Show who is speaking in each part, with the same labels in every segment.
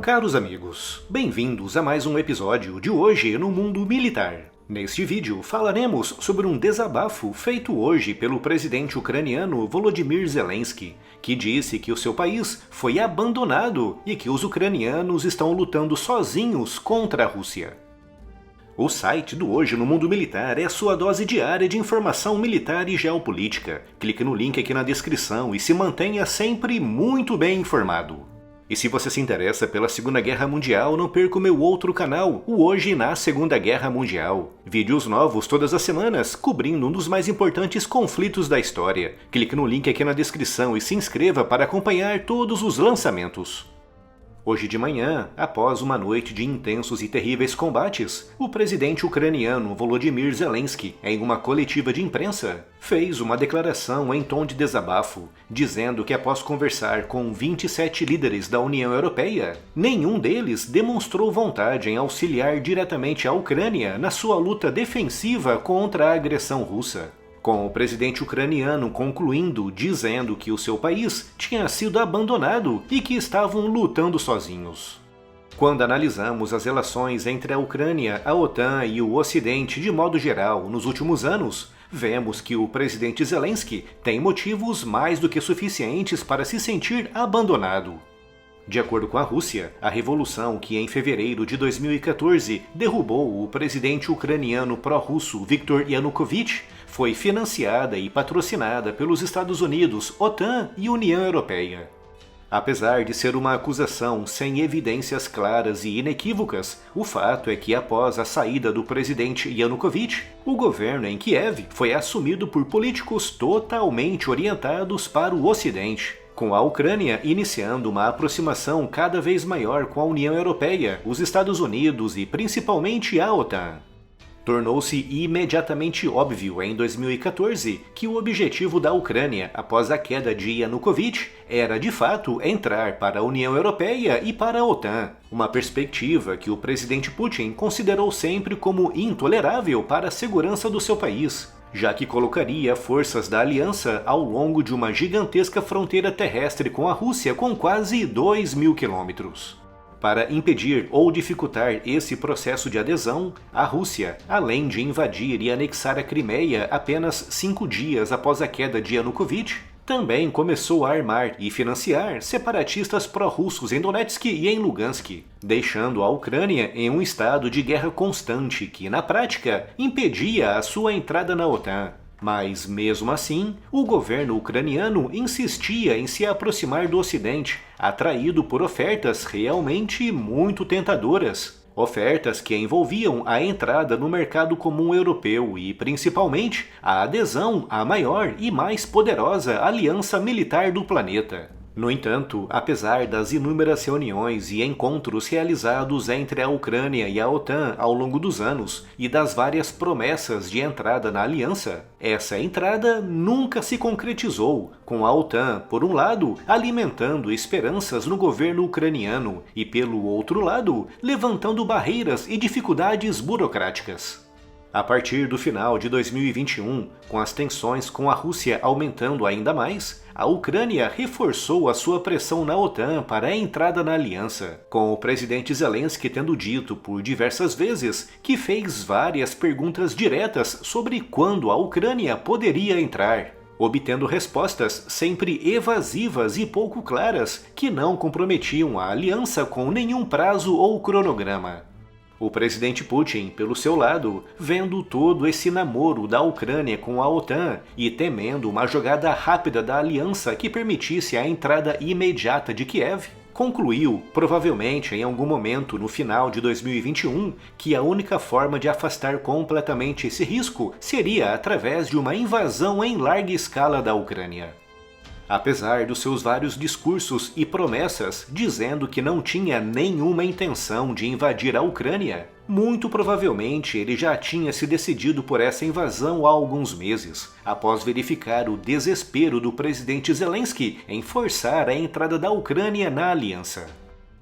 Speaker 1: Caros amigos, bem-vindos a mais um episódio de Hoje no Mundo Militar. Neste vídeo falaremos sobre um desabafo feito hoje pelo presidente ucraniano Volodymyr Zelensky, que disse que o seu país foi abandonado e que os ucranianos estão lutando sozinhos contra a Rússia. O site do Hoje no Mundo Militar é a sua dose diária de informação militar e geopolítica. Clique no link aqui na descrição e se mantenha sempre muito bem informado. E se você se interessa pela Segunda Guerra Mundial, não perca o meu outro canal, o Hoje na Segunda Guerra Mundial. Vídeos novos todas as semanas, cobrindo um dos mais importantes conflitos da história. Clique no link aqui na descrição e se inscreva para acompanhar todos os lançamentos. Hoje de manhã, após uma noite de intensos e terríveis combates, o presidente ucraniano Volodymyr Zelensky, em uma coletiva de imprensa, fez uma declaração em tom de desabafo, dizendo que após conversar com 27 líderes da União Europeia, nenhum deles demonstrou vontade em auxiliar diretamente a Ucrânia na sua luta defensiva contra a agressão russa. Com o presidente ucraniano concluindo dizendo que o seu país tinha sido abandonado e que estavam lutando sozinhos. Quando analisamos as relações entre a Ucrânia, a OTAN e o Ocidente de modo geral nos últimos anos, vemos que o presidente Zelensky tem motivos mais do que suficientes para se sentir abandonado. De acordo com a Rússia, a revolução que em fevereiro de 2014 derrubou o presidente ucraniano pró-russo Viktor Yanukovych foi financiada e patrocinada pelos Estados Unidos, OTAN e União Europeia. Apesar de ser uma acusação sem evidências claras e inequívocas, o fato é que após a saída do presidente Yanukovych, o governo em Kiev foi assumido por políticos totalmente orientados para o Ocidente, com a Ucrânia iniciando uma aproximação cada vez maior com a União Europeia, os Estados Unidos e principalmente a OTAN. Tornou-se imediatamente óbvio em 2014 que o objetivo da Ucrânia após a queda de Yanukovych era de fato entrar para a União Europeia e para a OTAN, uma perspectiva que o presidente Putin considerou sempre como intolerável para a segurança do seu país, já que colocaria forças da aliança ao longo de uma gigantesca fronteira terrestre com a Rússia com quase 2.000 quilômetros. Para impedir ou dificultar esse processo de adesão, a Rússia, além de invadir e anexar a Crimeia apenas 5 dias após a queda de Yanukovych, também começou a armar e financiar separatistas pró-russos em Donetsk e em Lugansk, deixando a Ucrânia em um estado de guerra constante que, na prática, impedia a sua entrada na OTAN. Mas, mesmo assim, o governo ucraniano insistia em se aproximar do Ocidente, atraído por ofertas realmente muito tentadoras. Ofertas que envolviam a entrada no mercado comum europeu e, principalmente, a adesão à maior e mais poderosa aliança militar do planeta. No entanto, apesar das inúmeras reuniões e encontros realizados entre a Ucrânia e a OTAN ao longo dos anos e das várias promessas de entrada na aliança, essa entrada nunca se concretizou, com a OTAN, por um lado, alimentando esperanças no governo ucraniano e, pelo outro lado, levantando barreiras e dificuldades burocráticas. A partir do final de 2021, com as tensões com a Rússia aumentando ainda mais, a Ucrânia reforçou a sua pressão na OTAN para a entrada na aliança, com o presidente Zelensky tendo dito por diversas vezes que fez várias perguntas diretas sobre quando a Ucrânia poderia entrar, obtendo respostas sempre evasivas e pouco claras que não comprometiam a aliança com nenhum prazo ou cronograma. O presidente Putin, pelo seu lado, vendo todo esse namoro da Ucrânia com a OTAN e temendo uma jogada rápida da aliança que permitisse a entrada imediata de Kiev, concluiu, provavelmente em algum momento no final de 2021, que a única forma de afastar completamente esse risco seria através de uma invasão em larga escala da Ucrânia. Apesar dos seus vários discursos e promessas dizendo que não tinha nenhuma intenção de invadir a Ucrânia, muito provavelmente ele já tinha se decidido por essa invasão há alguns meses, após verificar o desespero do presidente Zelensky em forçar a entrada da Ucrânia na aliança.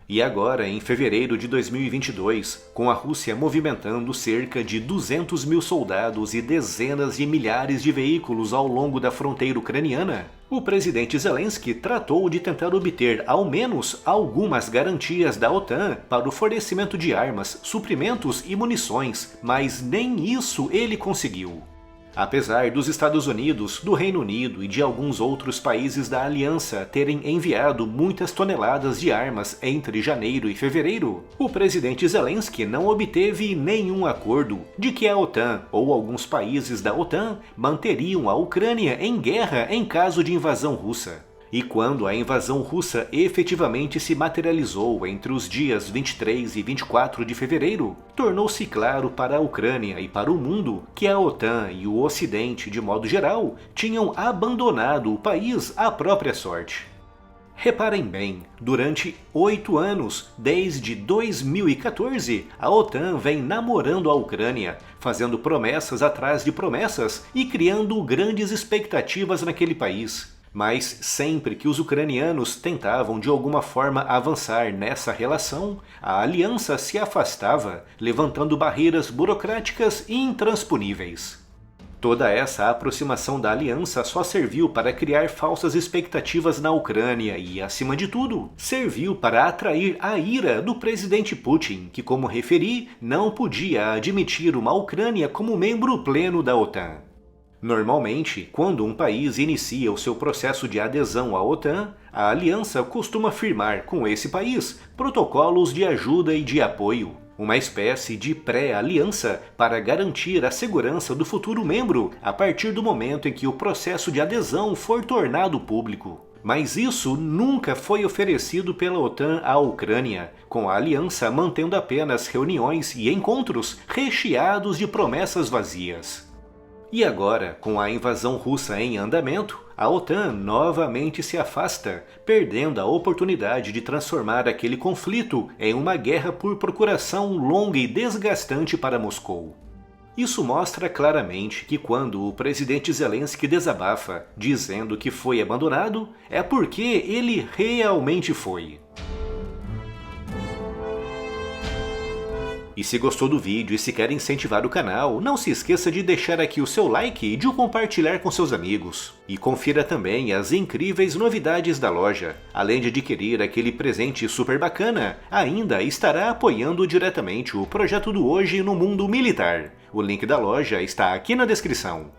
Speaker 1: E agora, em fevereiro de 2022, com a Rússia movimentando cerca de 200 mil soldados e dezenas de milhares de veículos ao longo da fronteira ucraniana, o presidente Zelensky tratou de tentar obter ao menos algumas garantias da OTAN para o fornecimento de armas, suprimentos e munições, mas nem isso ele conseguiu. Apesar dos Estados Unidos, do Reino Unido e de alguns outros países da aliança terem enviado muitas toneladas de armas entre janeiro e fevereiro, o presidente Zelensky não obteve nenhum acordo de que a OTAN ou alguns países da OTAN manteriam a Ucrânia em guerra em caso de invasão russa. E quando a invasão russa efetivamente se materializou entre os dias 23 e 24 de fevereiro, tornou-se claro para a Ucrânia e para o mundo que a OTAN e o Ocidente, de modo geral, tinham abandonado o país à própria sorte. Reparem bem, durante 8 anos, desde 2014, a OTAN vem namorando a Ucrânia, fazendo promessas atrás de promessas e criando grandes expectativas naquele país. Mas sempre que os ucranianos tentavam de alguma forma avançar nessa relação, a aliança se afastava, levantando barreiras burocráticas intransponíveis. Toda essa aproximação da aliança só serviu para criar falsas expectativas na Ucrânia e, acima de tudo, serviu para atrair a ira do presidente Putin, que, como referi, não podia admitir uma Ucrânia como membro pleno da OTAN. Normalmente, quando um país inicia o seu processo de adesão à OTAN, a aliança costuma firmar com esse país protocolos de ajuda e de apoio, uma espécie de pré-aliança para garantir a segurança do futuro membro a partir do momento em que o processo de adesão for tornado público. Mas isso nunca foi oferecido pela OTAN à Ucrânia, com a aliança mantendo apenas reuniões e encontros recheados de promessas vazias. E agora, com a invasão russa em andamento, a OTAN novamente se afasta, perdendo a oportunidade de transformar aquele conflito em uma guerra por procuração longa e desgastante para Moscou. Isso mostra claramente que quando o presidente Zelensky desabafa, dizendo que foi abandonado, é porque ele realmente foi. E se gostou do vídeo e se quer incentivar o canal, não se esqueça de deixar aqui o seu like e de o compartilhar com seus amigos. E confira também as incríveis novidades da loja. Além de adquirir aquele presente super bacana, ainda estará apoiando diretamente o projeto do Hoje no Mundo Militar. O link da loja está aqui na descrição.